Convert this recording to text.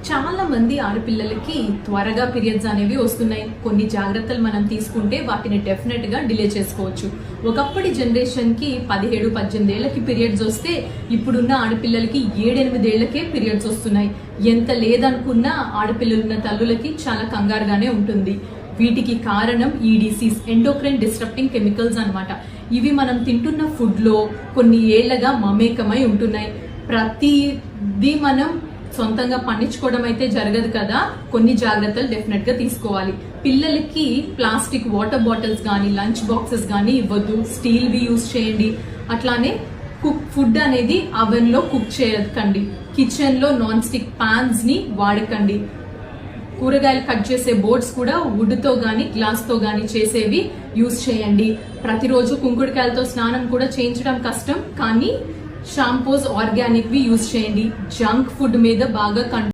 చాలా మంది ఆడపిల్లలకి త్వరగా పీరియడ్స్ అనేవి వస్తున్నాయి. కొన్ని జాగ్రత్తలు మనం తీసుకుంటే వాటిని డెఫినెట్ గా డిలే చేసుకోవచ్చు. ఒకప్పటి జనరేషన్ కి 17-18 ఏళ్లకి పీరియడ్స్ వస్తే ఇప్పుడున్న ఆడపిల్లలకి 7-8 ఏళ్లకే పీరియడ్స్ వస్తున్నాయి. ఎంత లేదనుకున్నా ఆడపిల్లలున్న తల్లులకి చాలా కంగారుగానే ఉంటుంది. వీటికి కారణం ఈ డిసీజ్ ఎండోక్రైన్ డిస్ట్రప్టింగ్ కెమికల్స్ అన్నమాట. ఇవి మనం తింటున్న ఫుడ్ లో కొన్ని ఏళ్లగా మమేకమై ఉంటున్నాయి. ప్రతిదీ మనం సొంతంగా పండించుకోవడం అయితే జరగదు కదా. కొన్ని జాగ్రత్తలు డెఫినెట్ గా తీసుకోవాలి. పిల్లలకి ప్లాస్టిక్ వాటర్ బాటిల్స్ గానీ లంచ్ బాక్సెస్ గానీ ఇవ్వద్దు. స్టీల్ వి యూజ్ చేయండి. అట్లానే ఫుడ్ అనేది అవెన్ లో కుక్ చేయకండి. కిచెన్ లో నాన్ స్టిక్ పాన్స్ ని వాడకండి. కూరగాయలు కట్ చేసే బోర్డ్స్ కూడా వుడ్ తో గానీ గ్లాస్ తో గానీ చేసేవి యూజ్ చేయండి. ప్రతిరోజు కుంకుడుకాయలతో స్నానం కూడా చేయించడం కష్టం, కానీ షాంపూస్ ఆర్గానిక్ వి యూజ్ చేయండి. జంక్ ఫుడ్ మీద బాగా